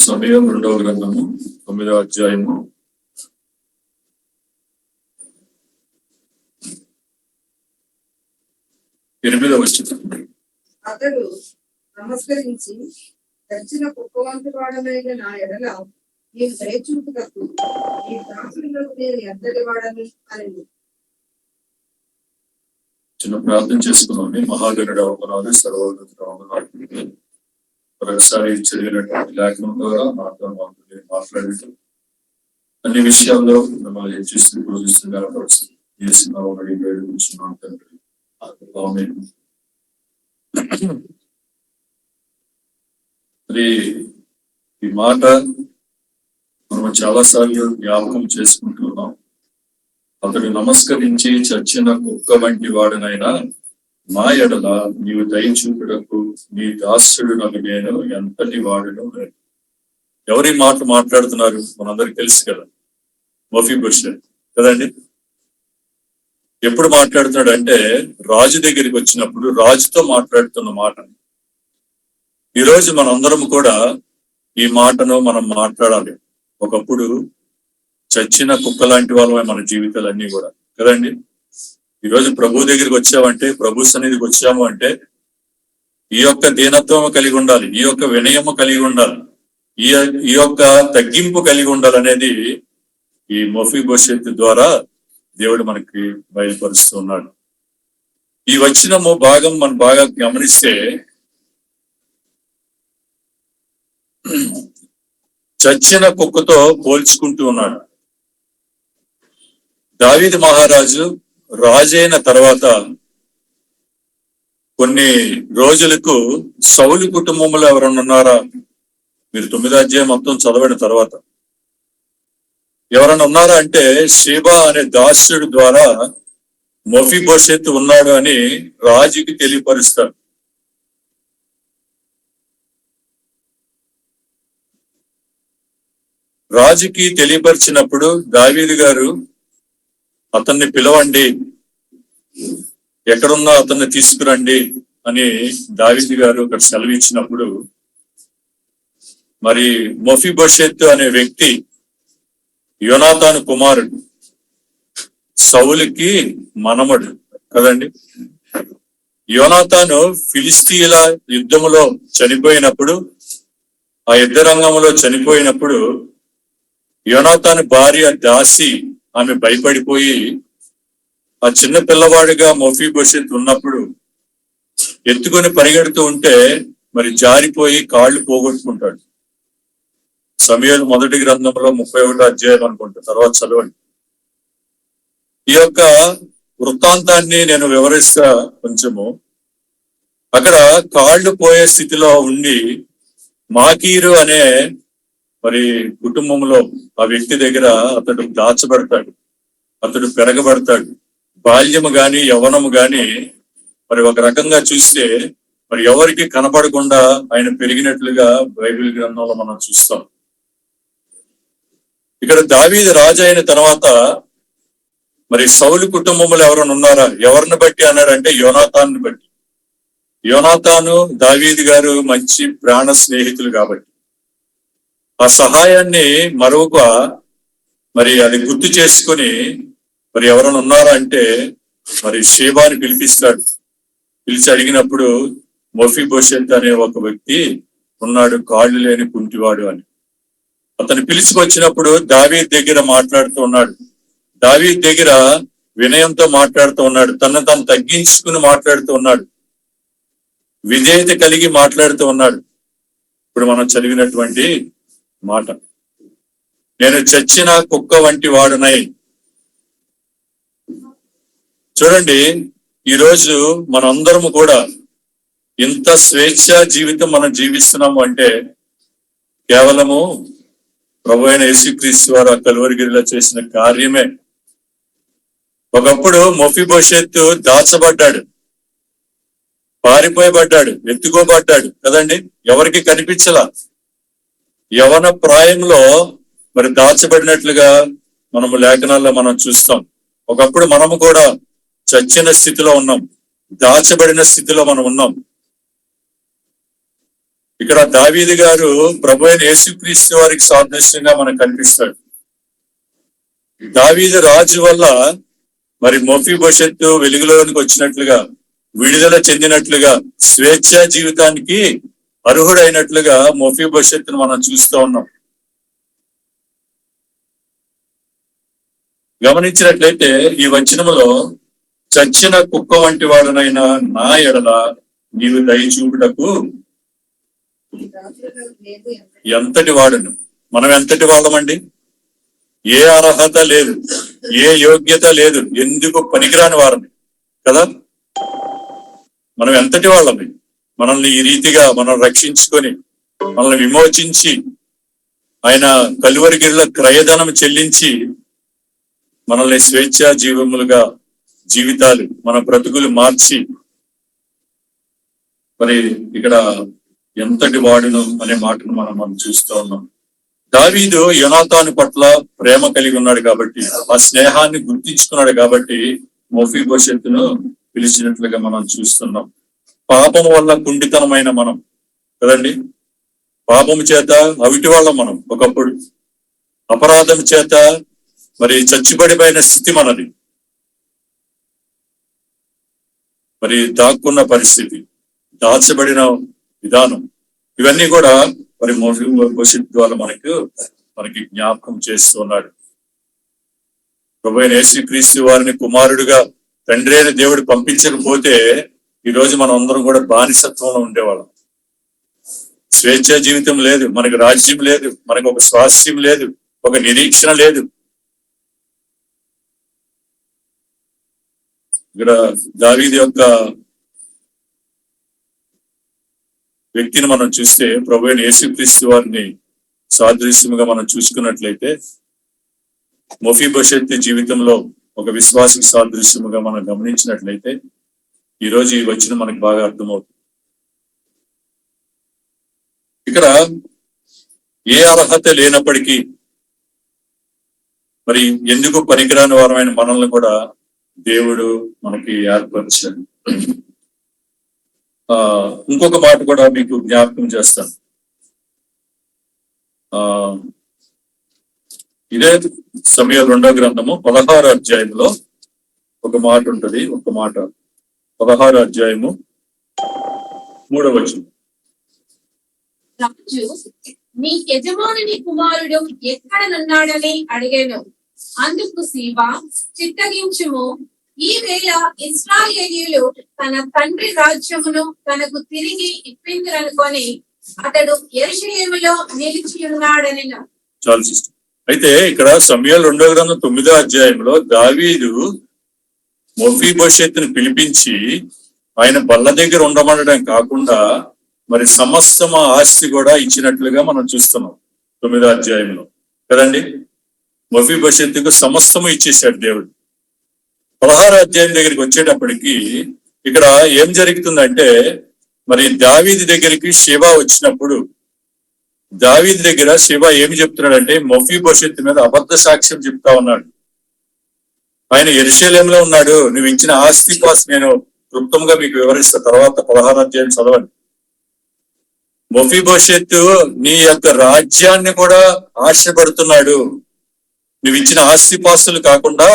సమయం 2వ గ్రంథము 9వ అధ్యాయము 8వ వచనం. అతడు నమస్కరించి దర్శన కుక్కవంతు వాడనైన నా ఎడల నేను దయచూపుటకు ఈ దాసులకు నేను ఎంతటి వాడని అని చిన్న ప్రార్థన చేసుకున్నాం. మహాగణుడు అవమానాలు సర్వోన్నతుడు మరొకసారి చదివినటువంటి లేఖనం ద్వారా మాట్లాడుతూ అన్ని విషయాల్లో మిమ్మల్ని హెచ్చిస్తూ పూజిస్తూ కనపరుస్తూ చేస్తున్నాం తండ్రి. మరి ఈ మాట మనం చాలా సార్లు జ్ఞాపకం చేసుకుంటున్నాం. అతడు నమస్కరించి చచ్చిన కుక్క వంటి వాడనైనా మా ఎడల నీవు దయచూపుటకు నీ దాసుడు నాకు నేను ఎంతటి వాడును. ఎవరి మాట మాట్లాడుతున్నారు మనందరికి తెలుసు కదా, మఫీబోషెత్ కదండి. ఎప్పుడు మాట్లాడుతున్నాడు అంటే రాజు దగ్గరికి వచ్చినప్పుడు రాజుతో మాట్లాడుతున్న మాట. ఈరోజు మనందరం కూడా ఈ మాటను మనం మాట్లాడాలి. ఒకప్పుడు చచ్చిన కుక్క లాంటి వాళ్ళమే మన జీవితాలన్నీ కూడా కదండి. ఈరోజు ప్రభు దగ్గరికి వచ్చామంటే, ప్రభు సన్నిధికి వచ్చాము అంటే ఈ యొక్క దీనత్వం కలిగి ఉండాలి, ఈ యొక్క వినయము కలిగి ఉండాలి, ఈ యొక్క తగ్గింపు కలిగి ఉండాలనేది ఈ మఫీబోషెత్ ద్వారా దేవుడు మనకి బయలుపరుస్తూ ఉన్నాడు. ఈ వచనము భాగం మనం బాగా గమనిస్తే చచ్చిన కుక్కతో పోల్చుకుంటూ ఉన్నాడు. దావీదు మహారాజు రాజైన తర్వాత కొన్ని రోజులకు సౌలు కుటుంబంలో ఎవరన్నా ఉన్నారా? మీరు 9వ అధ్యాయం మొత్తం చదవడిన తర్వాత ఎవరన్నా ఉన్నారా అంటే షేబా అనే దాసుడు ద్వారా మఫీబోషెత్ ఉన్నాడు అని రాజుకి తెలియపరుస్తాడు. రాజుకి తెలియపరిచినప్పుడు దావీదు గారు అతన్ని పిలవండి, ఎక్కడున్నా అతన్ని తీసుకురండి అని దావీదు గారు అక్కడ సెలవు ఇచ్చినప్పుడు మరి మఫీబోషెత్ అనే వ్యక్తి యోనాతాను కుమారుడు, సౌలుకి మనమడు కదండి. యోనాతాను ఫిలిస్తీన్ల యుద్ధములో చనిపోయినప్పుడు, ఆ యుద్ధ రంగంలో చనిపోయినప్పుడు యోనాతాను భార్య దాసి ఆమె భయపడిపోయి ఆ చిన్న పిల్లవాడిగా మఫీబోషెత్ ఉన్నప్పుడు ఎత్తుకొని పరిగెడుతూ ఉంటే మరి జారిపోయి కాళ్ళు పోగొట్టుకుంటాడు. సమూయేలు మొదటి గ్రంథంలో 31వ అధ్యాయం అనుకుంటా, తర్వాత చదవండి. ఈ యొక్క వృత్తాంతాన్ని నేను వివరిస్తా కొంచెము. అక్కడ కాళ్ళు పోయే స్థితిలో ఉండి మాకీరు అనే మరి కుటుంబంలో ఆ వ్యక్తి దగ్గర అతడు దాచబడతాడు, అతడు పెరగబడతాడు. బాల్యము గాని యవ్వనము గాని మరి ఒక రకంగా చూస్తే మరి ఎవరికి కనపడకుండా ఆయన పెరిగినట్లుగా బైబిల్ గ్రంథంలో మనం చూస్తాం. ఇక్కడ దావీదు రాజు అయిన తర్వాత మరి సౌలు కుటుంబంలో ఎవరైనా ఉన్నారా? ఎవరిని బట్టి అన్నాడంటే యోనాతాన్ని బట్టి. యోనాతాను దావీదు గారు మంచి ప్రాణ స్నేహితులు కాబట్టి ఆ సహాయాన్ని మరొక మరి అది గుర్తు చేసుకొని మరి ఎవరైనా ఉన్నారా అంటే మరి షేబాని పిలిపిస్తాడు. పిలిచి అడిగినప్పుడు మఫీబోషెత్ అనే ఒక వ్యక్తి ఉన్నాడు, కాళ్ళు లేని కుంటివాడు అని. అతను పిలిచికొచ్చినప్పుడు దావీదు దగ్గర మాట్లాడుతూ ఉన్నాడు, దావీదు దగ్గర వినయంతో మాట్లాడుతూ ఉన్నాడు, తను తగ్గించుకుని మాట్లాడుతూ ఉన్నాడు, విధేయత కలిగి మాట్లాడుతూ ఉన్నాడు. ఇప్పుడు మనం చదివినటువంటి మాట, నేను చచ్చిన కుక్క వంటి వాడునై. చూడండి, ఈరోజు మనందరము కూడా ఇంత స్వేచ్ఛ జీవితం మనం జీవిస్తున్నాము అంటే కేవలము ప్రభు అయిన యేసుక్రీస్తు వారు ఆ కలువరిగిరిలో చేసిన కార్యమే. ఒకప్పుడు మఫీబోషెత్ దాచబడ్డాడు, పారిపోయబడ్డాడు, ఎత్తుకోబడ్డాడు కదండి, ఎవరికి కనిపించలా. యవన ప్రాయంలో మరి దాచబడినట్లుగా మనము లేఖనాల్లో మనం చూస్తాం. ఒకప్పుడు మనము కూడా చచ్చిన స్థితిలో ఉన్నాం, దాచబడిన స్థితిలో మనం ఉన్నాం. ఇక్కడ దావీదు గారు ప్రభు అయిన యేసుక్రీస్తు వారికి సాదృశ్యంగా మనకు కనిపిస్తాడు. దావీదు రాజు వల్ల మరి మొఫీబోషెత్తు వెలుగులోనికి వచ్చినట్లుగా, విడుదల చెందినట్లుగా, స్వేచ్ఛ జీవితానికి అర్హుడైనట్లుగా మొఫీబోషెత్తును మనం చూస్తూ ఉన్నాం. గమనించినట్లయితే ఈ వచనములో చచ్చిన కుక్క వంటి వాడునైనా నా ఎడల నీవు దయచూపుటకు ఈ దాసులకు లేదు ఎంతటి వాడును. మనం ఎంతటి వాళ్ళమండి? ఏ అర్హత లేదు, ఏ యోగ్యత లేదు, ఎందుకు పనికిరాని వారని కదా. మనం ఎంతటి వాళ్ళమి? మనల్ని ఈ రీతిగా మనం రక్షించుకొని, మనల్ని విమోచించి, ఆయన కలువరిగిరిలో క్రయధనం చెల్లించి మనల్ని స్వేచ్ఛ జీవములుగా జీవితాలు, మన బ్రతుకులు మార్చి, మరి ఇక్కడ ఎంతటి వాడును అనే మాటను మనం చూస్తూ ఉన్నాం. దావీదు యోనాతాను పట్ల ప్రేమ కలిగి ఉన్నాడు కాబట్టి, ఆ స్నేహాన్ని గుర్తించుకున్నాడు కాబట్టి మొఫీబోషెత్తును పిలిచినట్లుగా మనం చూస్తున్నాం. పాపం వల్ల కుండితనమైన మనం కదండి, పాపము చేత అవిటి వాళ్ళం మనం ఒకప్పుడు, అపరాధం చేత మరి చచ్చుబడిపోయిన స్థితి మనది, మరి దాక్కున్న పరిస్థితి, దాచబడిన విధానం, ఇవన్నీ కూడా మరి మొఫీబోషెత్తు ద్వారా మనకి జ్ఞాపకం చేస్తున్నాడు. ప్రభువైన యేసుక్రీస్తు వారిని కుమారుడుగా తండ్రి అయిన దేవుడు పంపించకపోతే ఈ రోజు మనం అందరం కూడా బానిసత్వంలో ఉండేవాళ్ళం. స్వేచ్ఛ జీవితం లేదు, మనకు రాజ్యం లేదు, మనకు ఒక స్వాస్థ్యం లేదు, ఒక నిరీక్షణ లేదు. ఇక్కడ దావీదు యొక్క వ్యక్తిని మనం చూస్తే ప్రభువైన యేసుక్రీస్తు వారిని సాదృశ్యముగా మనం చూసుకున్నట్లయితే మొఫీబోషెత్తు జీవితంలో ఒక విశ్వాసికి సాదృశ్యముగా మనం గమనించినట్లయితే ఈ రోజు ఈ వచ్చిన మనకు బాగా అర్థమవుతుంది. ఇక్కడ ఏ అర్హత లేనప్పటికీ మరి ఎందుకు పనికిరాని వారమైన మనల్ని కూడా దేవుడు మనకి ఏర్పరిచాడు. ఇంకొక మాట కూడా మీకు జ్ఞాపకం చేస్తాను. ఇదే సమయాలు 2వ గ్రంథము 16వ అధ్యాయంలో ఒక మాట ఉంటది. ఒక మాట 16వ అధ్యాయము 3వ వచనం. రాజు నీ యజమానుని కుమారుడు ఎక్కడనున్నాడని అడిగాను. అందుకు సీబా చిత్తగించుము, ఈ వేళ ఇశ్రాయేలీయులు తన తండ్రి రాజ్యమును తనకు తిరిగి ఇప్పిందరనుకొని అతడు యెరూషలేములో నిలిచి ఉన్నాడని. చాలు సిస్టర్. అయితే ఇక్కడ సమయాలు 2వ గ్రంథం 9వ అధ్యాయంలో దావీదు మొఫీబోషెత్తును పిలిపించి ఆయన బల్ల దగ్గర ఉండమనడం కాకుండా మరి సమస్త ఆస్తి కూడా ఇచ్చినట్లుగా మనం చూస్తున్నాం 9వ అధ్యాయంలో కదండి. మొఫీబోషెత్తుకు సమస్తము ఇచ్చేసాడు దేవుడు. 16వ అధ్యాయం దగ్గరికి వచ్చేటప్పటికి ఇక్కడ ఏం జరుగుతుందంటే మరి దావీదు దగ్గరికి శివ వచ్చినప్పుడు దావీదు దగ్గర శివ ఏమి చెప్తున్నాడంటే మొఫీబోషెత్తు మీద అబద్ధ సాక్ష్యం చెప్తా ఉన్నాడు. ఆయన యెరూషలేములో ఉన్నాడు, నువ్వు ఇచ్చిన ఆస్తి పాస్ నేను క్లుప్తంగా మీకు వివరిస్తా, తర్వాత 16వ అధ్యాయం చదవండి. మొఫీబోషెత్తు నీ యొక్క రాజ్యాన్ని కూడా ఆశపడుతున్నాడు, నువ్వు ఇచ్చిన ఆస్తి పాస్తులు కాకుండా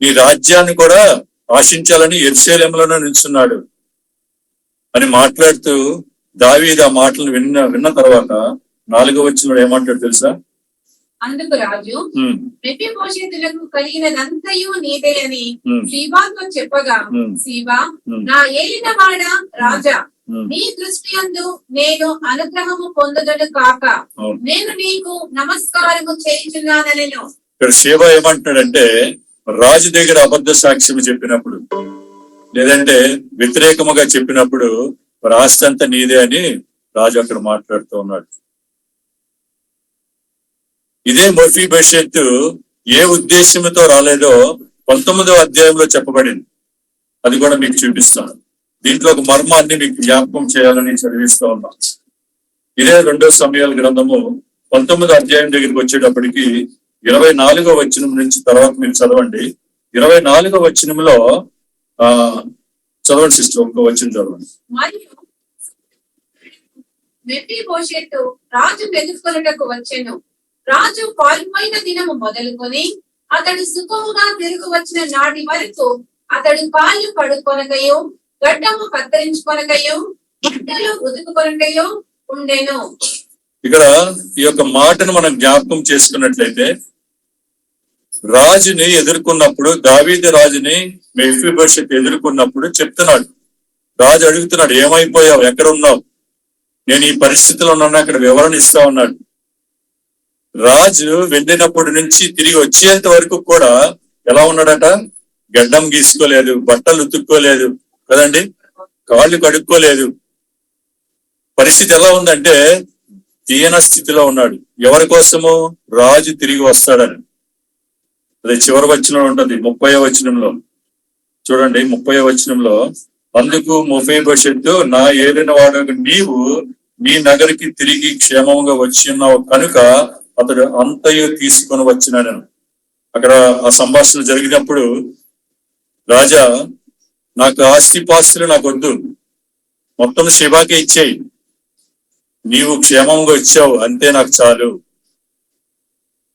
నీ రాజ్యాన్ని కూడా ఆశించాలని యెరూషలేములోనే నిల్చున్నాడు అని మాట్లాడుతూ దావీదు ఆ మాటలను విన్న తర్వాత 4వ వచనంలో ఏమంటాడు తెలుసా? అందుకు రాజు మెఫీబోషెతులకు కలిగినదంతయు నీదే అని సీబాతో చెప్పగా, సీబా నా ఏలినవాడ రాజా, నీ దృష్టి యందు నేను అనుగ్రహము పొందదను కాక నేను నీకు నమస్కారము చేయుచున్నానెను. ఇక్కడ శివ ఏమంటున్నాడంటే రాజు దగ్గర అబద్ధ సాక్ష్యం చెప్పినప్పుడు లేదంటే వ్యతిరేకముగా చెప్పినప్పుడు ఆస్తి అంతా నీదే అని రాజు అక్కడ మాట్లాడుతూ ఉన్నాడు. ఇదే మొఫీబోషెత్తు ఏ ఉద్దేశంతో రాలేదో 19వ అధ్యాయంలో చెప్పబడింది. అది కూడా మీకు చూపిస్తాను. దీంట్లో ఒక మర్మాన్ని మీకు జ్ఞాపకం చేయాలని చదివిస్తూ ఉన్నాం. ఇదే 2వ సమయాల గ్రంథము 19వ అధ్యాయం దగ్గరికి వచ్చేటప్పటికి 24వ వచనం నుంచి తర్వాత మీరు చదవండి. 24వ వచనంలో చదవండి సిస్టర్, ఒక్క వచనం చదవండి. మెఫీబోషెతు రాజు ఎదుర్కొనుటకు వచ్చెను. రాజు పారిపోయిన దినము మొదలుకొని అతడు సుఖముగా తిరిగి వచ్చిన నాటి వరకు అతడు కాళ్ళు కడుక్కొనకయో గడ్డము కత్తిరించుకొనకయో బట్టలు ఉతుకుకొనకయో ఉండెను. ఇక్కడ ఈ యొక్క మాటను మనం జ్ఞాపకం చేసుకున్నట్లయితే, రాజుని ఎదుర్కొన్నప్పుడు, దావీదు రాజుని మెఫీబోషెతు ఎదుర్కొన్నప్పుడు చెప్తున్నాడు, రాజు అడుగుతున్నాడు, ఏమైపోయావు, ఎక్కడ ఉన్నావు, నేను ఈ పరిస్థితిలో ఉన్నాను, అక్కడ వివరణ ఇస్తా ఉన్నాడు. రాజు వెళ్ళినప్పటి నుంచి తిరిగి వచ్చేంత వరకు కూడా ఎలా ఉన్నాడట? గడ్డం గీసుకోలేదు, బట్టలు ఉతుక్కోలేదు కదండి, కాళ్ళు కడుక్కోలేదు. పరిస్థితి ఎలా ఉందంటే దీన స్థితిలో ఉన్నాడు. ఎవరి కోసము? రాజు తిరిగి వస్తాడని. అదే చివరి వచనం ఉంటది 30వ వచనంలో చూడండి. 30వ వచనంలో, అందుకు మెఫీబోషెతు, నా ఏలిన వాడు నీవు నీ నగరికి తిరిగి క్షేమంగా వచ్చినావు కనుక అతడు అంతయు తీసుకొని వచ్చినాను. అక్కడ ఆ సంభాషణ జరిగినప్పుడు, రాజా నాకు ఆస్తిపాస్తులు నాకు వద్దు, మొత్తం శివాకే ఇచ్చేయి, నీవు క్షేమంగా వచ్చావు అంతే నాకు చాలు.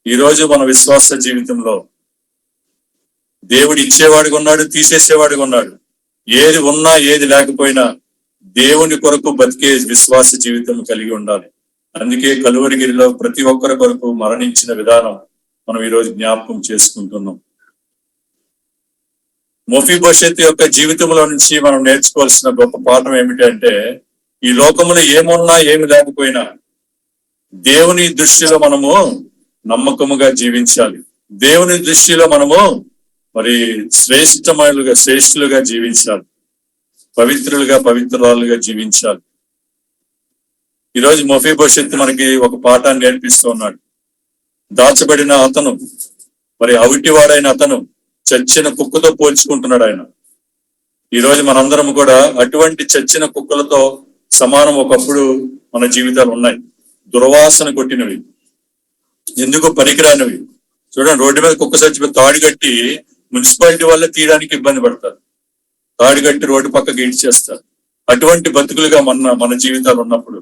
ఈరోజు మన విశ్వాస జీవితంలో దేవుడు ఇచ్చేవాడిగా ఉన్నాడు, తీసేసేవాడిగా ఉన్నాడు. ఏది ఉన్నా ఏది లేకపోయినా దేవుని కొరకు బతికే విశ్వాస జీవితం కలిగి ఉండాలి. అందుకే కలువరిగిరిలో ప్రతి ఒక్కరి కొరకు మరణించిన విధానం మనం ఈరోజు జ్ఞాపకం చేసుకుంటున్నాం. మెఫీబోషెతు యొక్క జీవితంలో నుంచి మనం నేర్చుకోవాల్సిన గొప్ప పాఠం ఏమిటంటే, ఈ లోకములో ఏమున్నా ఏమి లేకపోయినా దేవుని దృష్టిలో మనము నమ్మకముగా జీవించాలి. దేవుని దృష్టిలో మనము మరి శ్రేష్ఠులుగా జీవించాలి, పవిత్రురాలుగా జీవించాలి. ఈరోజు మెఫీబోషెతు మనకి ఒక పాఠాన్ని నేర్పిస్తూ ఉన్నాడు. దాచబడిన అతను, మరి అవిటివాడైన అతను చచ్చిన కుక్కతో పోల్చుకుంటున్నాడు ఆయన. ఈరోజు మనందరం కూడా అటువంటి చచ్చిన కుక్కలతో సమానం. ఒకప్పుడు మన జీవితాలు ఉన్నాయి, దుర్వాసన కొట్టినవి, ఎందుకు పనికిరానివి. చూడండి, రోడ్డు మీద కుక్క చచ్చిపోయి తాడు కట్టి మున్సిపాలిటీ వాళ్ళే తీయడానికి ఇబ్బంది పడతారు, తాడు కట్టి రోడ్డు పక్కకి ఈడ్చేస్తారు. అటువంటి బతుకులుగా మన జీవితాలు ఉన్నప్పుడు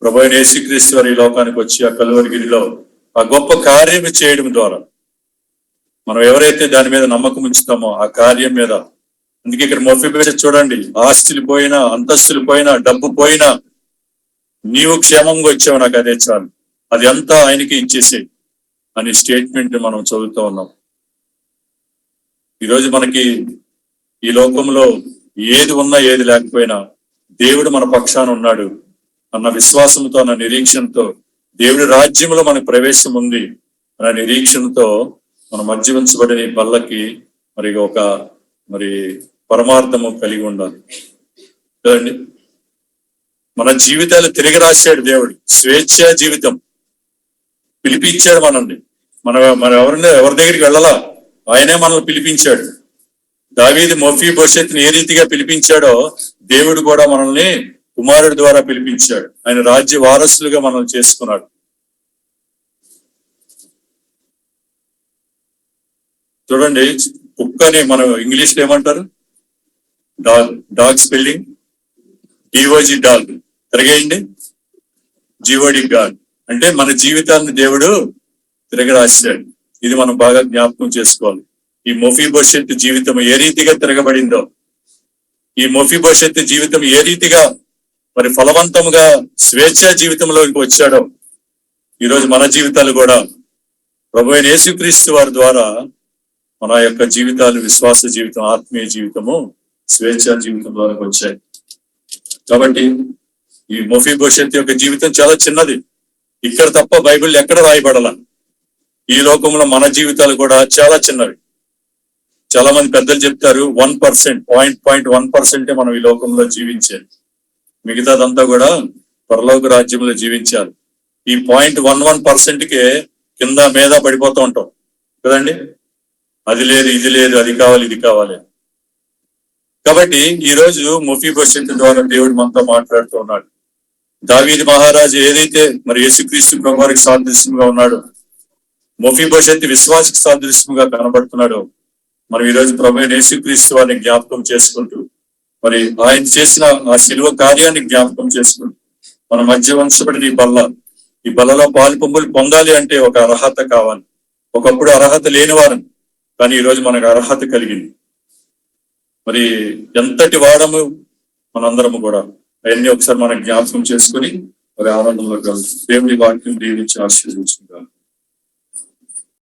ప్రభువైన యేసుక్రీస్తు వారు ఈ లోకానికి వచ్చి ఆ కలువరిగిరిలో ఆ గొప్ప కార్యం చేయడం ద్వారా మనం ఎవరైతే దాని మీద నమ్మకం ఉంచుతామో ఆ కార్యం మీద. అందుకే ఇక్కడ మెఫీబోషెతు చూడండి, ఆస్తులు పోయినా, అంతస్తులు పోయినా, డబ్బు పోయినా, నీవు క్షేమంగా వచ్చావు, నాకు అదే చాలు, అది అంతా ఆయనకి ఇచ్చేసే అని స్టేట్మెంట్ మనం చదువుతూ ఉన్నాం. ఈరోజు మనకి ఈ లోకంలో ఏది ఉన్నా ఏది లేకపోయినా దేవుడు మన పక్షాన ఉన్నాడు అన్న విశ్వాసంతో, అన్న నిరీక్షణతో, దేవుడి రాజ్యంలో మనకు ప్రవేశం ఉంది అన్న నిరీక్షణతో మన మధ్య ఉంచబడిన ఈ బల్లకి మరి పరమార్థము కలిగి ఉండాలి కదండి. మన జీవితాలు తిరిగి రాశాడు దేవుడు, స్వేచ్ఛ జీవితం పిలిపించాడు మనల్ని. మనం ఎవరి దగ్గరికి వెళ్ళాలా, ఆయనే మనల్ని పిలిపించాడు. దావీదు మెఫీబోషెతుని ఏ రీతిగా పిలిపించాడో దేవుడు కూడా మనల్ని కుమారుడి ద్వారా పిలిపించాడు. ఆయన రాజ్య వారసులుగా మనల్ని చేసుకున్నాడు. చూడండి, కుక్కని మనం ఇంగ్లీష్ లో ఏమంటారు? డాగ్ స్పెల్లింగ్ డిఓజి డాగ్, తిరగేయండి జిఓడి గాడ్. అంటే మన జీవితాన్ని దేవుడు తిరగ రాశాడు. ఇది మనం బాగా జ్ఞాపకం చేసుకోవాలి. ఈ మెఫీబోషెతు జీవితం ఏ రీతిగా తిరగబడిందో, ఈ మెఫీబోషెతు జీవితం ఏ రీతిగా మరి ఫలవంతంగా స్వేచ్ఛ జీవితంలోకి వచ్చాడో, ఈరోజు మన జీవితాలు కూడా ప్రభువైన యేసుక్రీస్తు వారి ద్వారా మన యొక్క జీవితాలు, విశ్వాస జీవితం, ఆత్మీయ జీవితము, స్వేచ్ఛ జీవితంలోకి వచ్చాయి. కాబట్టి ఈ మెఫీబోషెతు యొక్క జీవితం చాలా చిన్నది. ఇక్కడ తప్ప బైబిల్ ఎక్కడ రాయబడాల. ఈ లోకంలో మన జీవితాలు కూడా చాలా చిన్నవి. చాలా మంది పెద్దలు చెప్తారు 1%, 0.1% మనం ఈ లోకంలో జీవించేది, మిగతాదంతా కూడా పరలోక రాజ్యంలో జీవించాలి. ఈ 0.11%కే కింద మీద పడిపోతూ ఉంటాం కదండి. అది లేదు, ఇది లేదు, అది కావాలి, ఇది కావాలి. కాబట్టి ఈ రోజు మెఫీబోషెతు ద్వారా దేవుడు మనతో మాట్లాడుతూ ఉన్నాడు. దావీదు మహారాజు ఏదైతే మరి యేసుక్రీస్తు ప్రభువారికి సాదృశ్యంగా ఉన్నాడో, మెఫీబోషెతు విశ్వాసకి సాదృశ్యంగా కనబడుతున్నాడు. మనం ఈ రోజు ప్రభువైన యేసుక్రీస్తు వారిని జ్ఞాపకం చేసుకుంటూ, మరి ఆయన చేసిన ఆ శిలువ కార్యాన్ని జ్ఞాపకం చేసుకుంటూ, మన మధ్య ఉంచబడిన ఈ బల్లలో పాలు పొంగులు పొందాలి అంటే ఒక అర్హత కావాలి. ఒకప్పుడు అర్హత లేనివారం, కానీ ఈరోజు మనకు అర్హత కలిగింది. మరి ఎంతటి వాడము మనందరము కూడా అవన్నీ ఒకసారి మనం జ్ఞాపకం చేసుకుని మరి ఆనందంలో కలుగుతుంది. దేవుని వాక్యం దీవించి ఆశీర్వదించుకుంటాం.